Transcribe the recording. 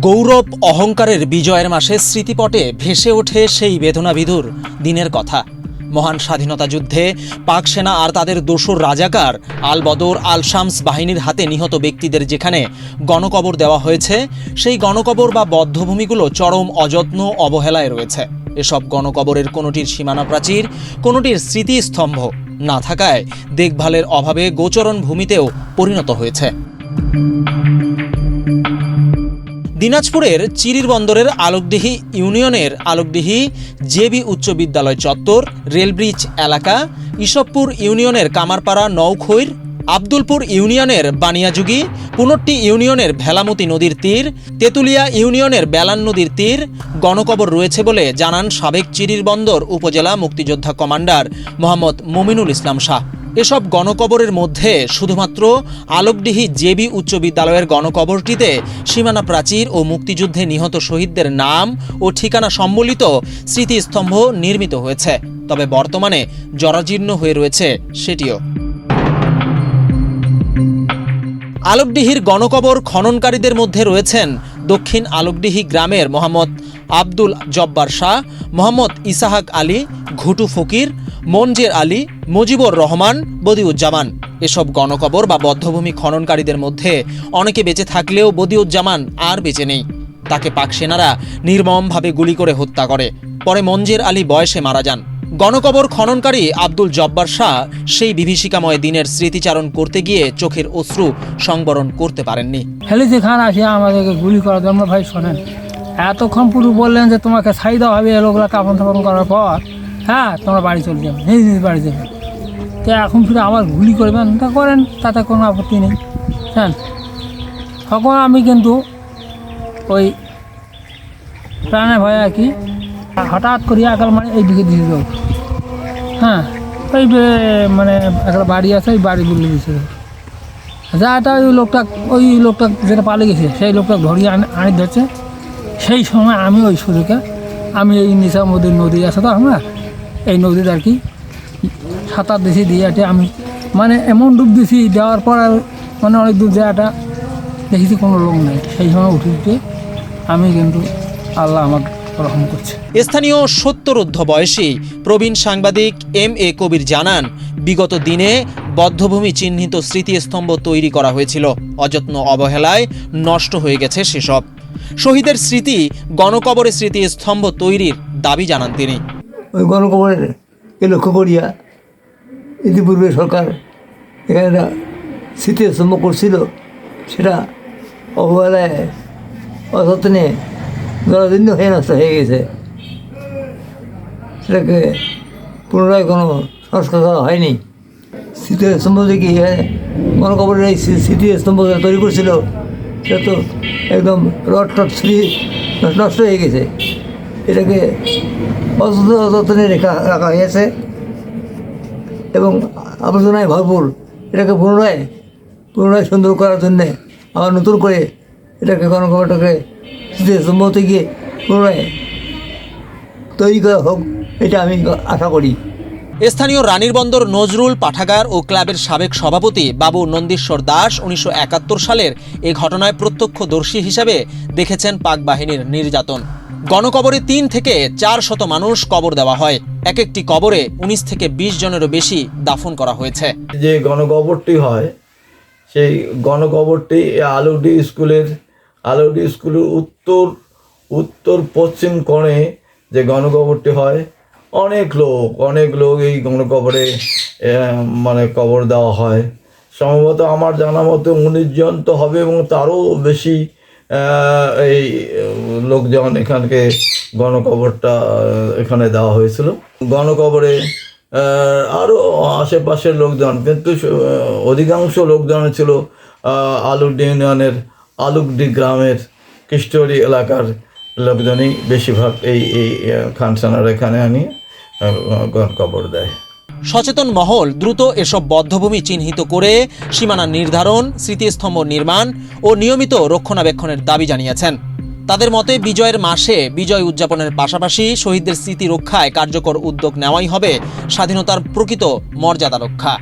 গৌরব অহংকারের বিজয়ের মাসে স্মৃতিপটে ভেসে ওঠে সেই বেদনাবিধুর দিনের কথা। মহান স্বাধীনতা যুদ্ধে পাক সেনা আর তাদের দোসর রাজাকার আল বদর আল শামস বাহিনীর হাতে নিহত ব্যক্তিদের যেখানে গণকবর দেওয়া হয়েছে, সেই গণকবর বা বধ্যভূমিগুলো চরম অযত্ন অবহেলায় রয়েছে। এসব গণকবরের কোনোটির সীমানা প্রাচীর, কোনোটির স্মৃতিস্তম্ভ না থাকায় দেখভালের অভাবে গোচরণ ভূমিতেও পরিণত হয়েছে। দিনাজপুরের চিরিরবন্দরের আলোকদিহি ইউনিয়নের আলোকদিহি জেবি উচ্চ বিদ্যালয় চত্বর, রেলব্রিজ এলাকা, ইসবপুর ইউনিয়নের কামারপাড়া নওখৈর, আব্দুলপুর ইউনিয়নের বানিয়াজুগি, পুনট্টি ইউনিয়নের ভেলামতি নদীর তীর, তেঁতুলিয়া ইউনিয়নের বেলান নদীর তীর গণকবর রয়েছে বলে জানান সাবেক চিরিরবন্দর উপজেলা মুক্তিযোদ্ধা কমান্ডার মোহাম্মদ মুমিনুল ইসলাম শাহ। এসব গণকবরের মধ্যে শুধুমাত্র আলোকডিহি জেবি উচ্চ বিদ্যালয়ের গণকবরটিতে সীমানা প্রাচীর ও মুক্তিযুদ্ধে নিহত শহীদদের নাম ও ঠিকানা সম্বলিত স্মৃতিস্তম্ভ নির্মিত হয়েছে, তবে বর্তমানে জরাজীর্ণ হয়ে রয়েছে সেটিও। আলোকডিহির গণকবর খননকারীদের মধ্যে রয়েছেন দক্ষিণ আলোকডিহি গ্রামের মোহাম্মদ আব্দুল জব্বার শাহ, মোহাম্মদ ইসাহাক আলী, ঘুটু ফকির, মনজের আলী, মুজিবুর রহমান, বদিউজ্জামান। এসব গণকবর বা বধ্যভূমি খননকারীদের মধ্যে অনেকে বেঁচে থাকলেও বদিউজ্জামান আর বেঁচে নেই। তাকে পাক সেনারা নির্মমভাবে গুলি করে হত্যা করে। পরে মনজের আলী বয়সে মারা যান। গণকবর খননকারী আব্দুল জব্বার শাহ সেই বিভীষিকাময় দিনের স্মৃতিচারণ করতে গিয়ে চোখের অশ্রু সংবরণ করতে পারেননি। হেলিসি খান আসিয়া আমাদেরকে গুলি করার জন্য, ভাই শোনেন, এতক্ষণ পুরো বললেন যে তোমাকে ছাই দেওয়া হবে, লোকগুলা কাপন থাপন করার পর হ্যাঁ তোমরা বাড়ি চলে যাবেন, নিজ নিজ বাড়ি যাবেন। তো এখন ফিরে আবার গুলি করবেন, তা করেন, তাতে কোনো আপত্তি নেই। হ্যাঁ, তখন আমি কিন্তু ওই প্রাণে ভয় আর কি হঠাৎ করিয়া একাল মানে এইদিকে দিয়ে দেবো। হ্যাঁ, ওই মানে একটা বাড়ি আছে, ওই বাড়ি গুলি দিয়েছে যাটা ওই লোকটা যেটা পালিয়ে গেছে সেই লোকটা ধরিয়ে আনি ধরছে। সেই সময় আমি ওই সুযোগে আমি এই নিশামুদ্দিন নদী আছে তো আমরা, এই নদীতে আর কি সাঁতার দিয়েছি, দিয়ে আমি মানে এমন ডুব দিয়েছি, দেওয়ার পর আর মানে অনেক দূর যাওয়াটা দেখেছি কোনো লোক নেই। সেই সময় উঠে আমি কিন্তু আল্লাহ আমাকে রহম করছে। স্থানীয় 70 বয়সী প্রবীণ সাংবাদিক MA কবির জানান, বিগত দিনে বধ্যভূমি চিহ্নিত স্মৃতিস্তম্ভ তৈরি করা হয়েছিল, অযত্ন অবহেলায় নষ্ট হয়ে গেছে সেসব। শহীদের স্মৃতি গণকবরের স্মৃতিস্তম্ভ তৈরির দাবি জানান তিনি। ওই গণকবরের লক্ষ্য করিয়া ইতিপূর্বে সরকার এখানে একটা স্মৃতিস্তম্ভ করছিল, সেটা অবহেলায় অযত্নে জরাজীর্ণ হয়ে নষ্ট হয়ে গেছে। সেটাকে পুনরায় কোনো সংস্কার করা হয়নি। স্মৃতিস্তম্ভ দেখি গণকবরের এই স্মৃতিস্তম্ভ তৈরি করছিল, সেটা তো একদম রড নষ্ট হয়ে গেছে। এটাকে অযত্নে রাখা হয়েছে এবং আবর্জনায় ভরপুর। এটাকে পুনরায় সুন্দর করার জন্যে আবার নতুন করে এটাকে গণকবরটাকে স্মৃতিস্তম্ভ থেকে পুনরায় তৈরি করা হোক, এটা আমি আশা করি। স্থানীয় রানীরবন্দর নজরুল পাঠাগার ও ক্লাবের সাবেক সভাপতি বাবু নন্দীশ্বর দাস 1971 সালের এ ঘটনায় প্রত্যক্ষদর্শী হিসাবে দেখেছেন পাক বাহিনীর নির্যাতন। গণকবরে 3 থেকে 400 মানুষ কবর দেওয়া হয়। এক একটি কবরে 19 থেকে 20 জনেরও বেশি দাফন করা হয়েছে। যে গণকবরটি হয়, সেই গণকবরটি আলোকডিহি স্কুলের উত্তর পশ্চিম কোণে যে গণকবরটি হয়, অনেক লোক এই গণকবরে মানে কবর দেওয়া হয়। সম্ভবত আমার জানা মতো 19 জন তো হবে এবং তারও বেশি এই লোকজন এখানকে গণকবরটা এখানে দেওয়া হয়েছিল। গণকবরে আরও আশেপাশের লোকজন, কিন্তু অধিকাংশ লোকজন ছিল আলোকডিহি ইউনিয়নের আলোকডিহি গ্রামের কৃষ্টরি এলাকার লোকজনই বেশিরভাগ এই খানসানার এখানে আনি কবর দেয়। সচেতন মহল দ্রুত এসব বধ্যভূমি চিহ্নিত করে সীমানা নির্ধারণ, স্মৃতিস্তম্ভ নির্মাণ ও নিয়মিত রক্ষণাবেক্ষণের দাবি জানিয়েছেন। তাদের মতে বিজয়ের মাসে বিজয় উদযাপনের পাশাপাশি শহীদদের স্মৃতি রক্ষায় কার্যকর উদ্যোগ নেওয়াই হবে স্বাধীনতার প্রকৃত মর্যাদা রক্ষা।